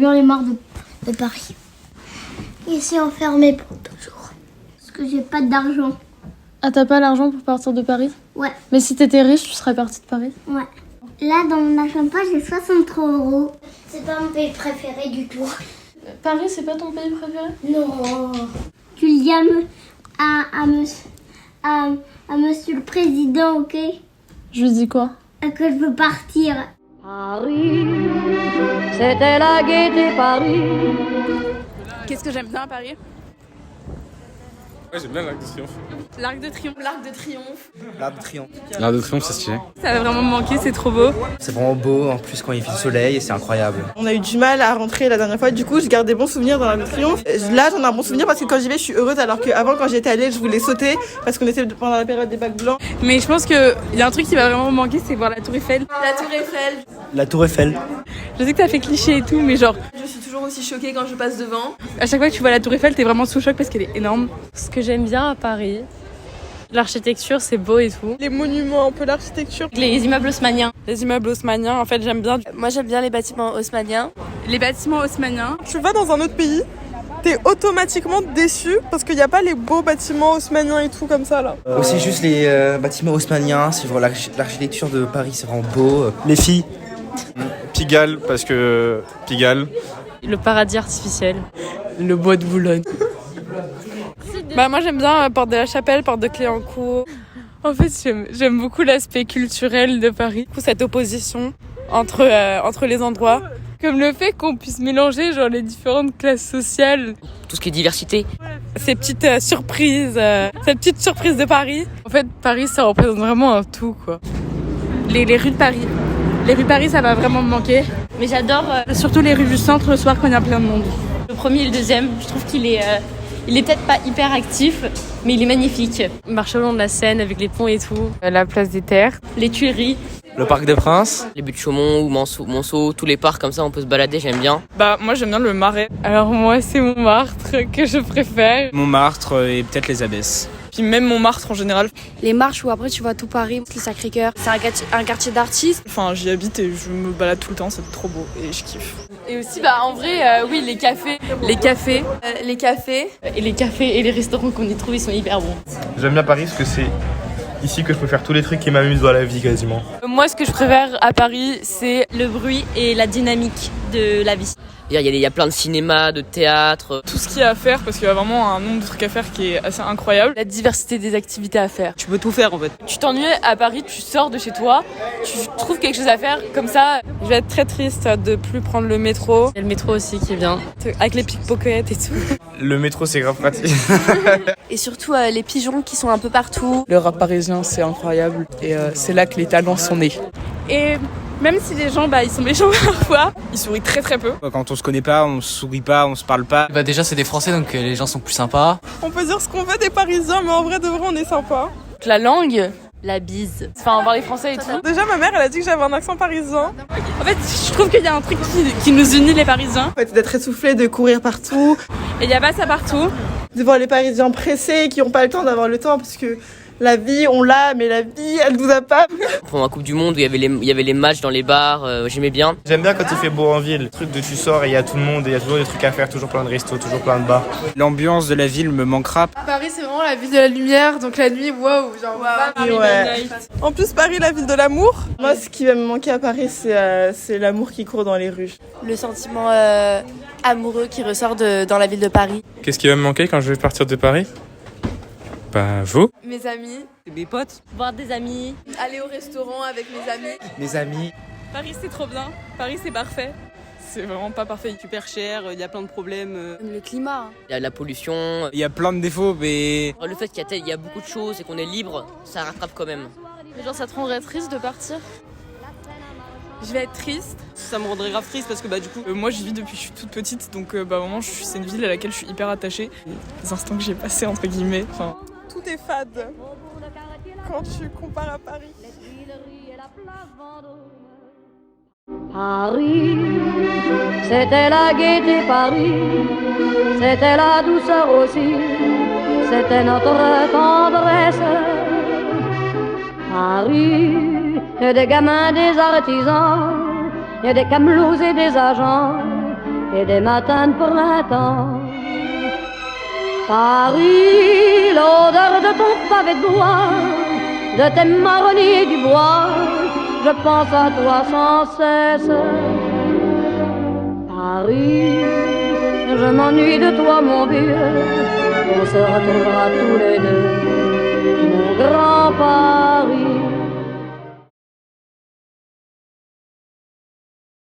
J'en ai marre de Paris. Ici enfermé pour toujours. Parce que j'ai pas d'argent. Ah, t'as pas l'argent pour partir de Paris? Ouais. Mais si t'étais riche, tu serais partie de Paris? Ouais. Là, dans mon agenda, j'ai 63 €. C'est pas mon pays préféré du tout. Paris, c'est pas ton pays préféré? Non. Tu le dis à monsieur le président, ok? Je lui dis quoi? Que je veux partir. Paris, c'était la gaieté Paris. Qu'est-ce que j'aime bien à Paris? Ouais, j'aime bien l'Arc de Triomphe. L'Arc de Triomphe. L'Arc de Triomphe. L'Arc de Triomphe. L'Arc de Triomphe, c'est stylé. Ça va vraiment me manquer, c'est trop beau. C'est vraiment beau, en plus quand il fait le soleil, c'est incroyable. On a eu du mal à rentrer la dernière fois, du coup je garde des bons souvenirs dans l'Arc de Triomphe. Là j'en ai un bon souvenir parce que quand j'y vais je suis heureuse, alors qu'avant quand j'étais allée je voulais sauter parce qu'on était pendant la période des bacs blancs. Mais je pense qu'il y a un truc qui va vraiment me manquer, c'est voir la Tour Eiffel. La Tour Eiffel. La Tour Eiffel. Je sais que t'as fait cliché et tout, mais genre, je suis toujours aussi choquée quand je passe devant. À chaque fois que tu vois la Tour Eiffel, t'es vraiment sous choc parce qu'elle est énorme. Ce que j'aime bien à Paris, l'architecture, c'est beau et tout. Les monuments, un peu l'architecture. Les immeubles haussmanniens. Les immeubles haussmanniens, en fait, j'aime bien. Moi, j'aime bien les bâtiments haussmanniens. Les bâtiments haussmanniens. Tu vas dans un autre pays, t'es automatiquement déçu parce qu'il n'y a pas les beaux bâtiments haussmanniens et tout comme ça là. Aussi juste les bâtiments haussmanniens, c'est vraiment l'architecture de Paris, c'est vraiment beau. Les filles. Pigalle, parce que Pigalle. Le paradis artificiel. Le bois de Boulogne. Bah moi j'aime bien Porte de la Chapelle, Porte de Cléancourt. En fait j'aime beaucoup l'aspect culturel de Paris. Cette opposition entre les endroits. Comme le fait qu'on puisse mélanger genre les différentes classes sociales. Tout ce qui est diversité. Ces petites surprises, cette petite surprise de Paris. En fait Paris ça représente vraiment un tout quoi. Les rues de Paris. Les rues de Paris ça va vraiment me manquer. Mais j'adore surtout les rues du centre le soir quand il y a plein de monde. le premier et le deuxième. Je trouve qu'il est peut-être pas hyper actif, mais il est magnifique. Marcher au long de la Seine avec les ponts et tout. La place des Terres. Les Tuileries. Le Parc des Princes. Les buts de Chaumont ou Monceau, tous les parcs comme ça, on peut se balader, j'aime bien. Bah moi j'aime bien le Marais. Alors moi c'est Montmartre que je préfère. Montmartre et peut-être les Abbesses. Puis même Montmartre en général. Les marches où après tu vois tout Paris, le Sacré-Cœur. C'est un quartier d'artistes. Enfin j'y habite et je me balade tout le temps, c'est trop beau et je kiffe. Et aussi bah en vrai oui les cafés. Les cafés. Et les cafés et les restaurants qu'on y trouve ils sont hyper bons. J'aime bien Paris parce que c'est ici que je peux faire tous les trucs qui m'amusent dans la vie quasiment. Moi ce que je préfère à Paris c'est le bruit et la dynamique de la vie. Il y a plein de cinémas, de théâtres. Tout ce qu'il y a à faire parce qu'il y a vraiment un nombre de trucs à faire qui est assez incroyable. La diversité des activités à faire. Tu peux tout faire en fait. Tu t'ennuies à Paris, tu sors de chez toi, tu trouves quelque chose à faire comme ça. Je vais être très triste de plus prendre le métro. Il y a le métro aussi qui est bien. Avec les pickpockets et tout. Le métro c'est grave pratique. Et surtout les pigeons qui sont un peu partout. Le rap parisien c'est incroyable et c'est là que les talents sont nés. Et même si les gens ils sont méchants parfois, ils sourient très très peu. Quand on se connaît pas, on se sourit pas, on se parle pas. Bah déjà c'est des Français donc les gens sont plus sympas. On peut dire ce qu'on veut des Parisiens, mais en vrai de vrai on est sympa. La langue, la bise. Enfin voir les Français et tout. Déjà ma mère elle a dit que j'avais un accent parisien. En fait je trouve qu'il y a un truc qui nous unit les Parisiens. En fait, d'être essoufflé, de courir partout. Et il y a pas ça partout. De voir les Parisiens pressés qui n'ont pas le temps d'avoir le temps parce que la vie, on l'a, mais la vie, elle nous a pas. Pendant la Coupe du Monde où il y avait les matchs dans les bars, j'aimais bien. J'aime bien quand il fait beau en ville. Le truc de tu sors et il y a tout le monde et il y a toujours des trucs à faire, toujours plein de restos, toujours plein de bars. L'ambiance de la ville me manquera. Paris c'est vraiment la ville de la lumière, donc la nuit, waouh, genre Ouais. En plus Paris, la ville de l'amour. Moi ce qui va me manquer à Paris c'est l'amour qui court dans les rues. le sentiment amoureux qui ressort dans la ville de Paris. Qu'est-ce qui va me manquer quand je vais partir de Paris? Bah vous. Mes amis, Mes potes. Voir des amis. aller au restaurant avec mes amis. Mes amis. Paris c'est trop bien. Paris c'est parfait. C'est vraiment pas parfait. Super cher, il y a plein de problèmes. Même le climat. Il y a la pollution. Il y a plein de défauts mais... Le fait qu'il y a beaucoup de choses et qu'on est libre, ça rattrape quand même. Mais genre ça te rendrait triste de partir? Je vais être triste. Ça me rendrait grave triste parce que bah du coup... Moi j'y vis depuis que je suis toute petite donc vraiment c'est une ville à laquelle je suis hyper attachée. Les instants que j'ai passés entre guillemets. Enfin, Tout est fade quand tu compares à Paris. Paris, c'était la gaieté Paris, c'était la douceur aussi, c'était notre tendresse. Paris, il y a des gamins, des artisans, il y a des camelots et des agents, et des matins de printemps. Paris, l'odeur de ton pavé de bois, de tes marronniers du bois, je pense à toi sans cesse. Paris, je m'ennuie de toi mon vieux, on se retrouvera tous les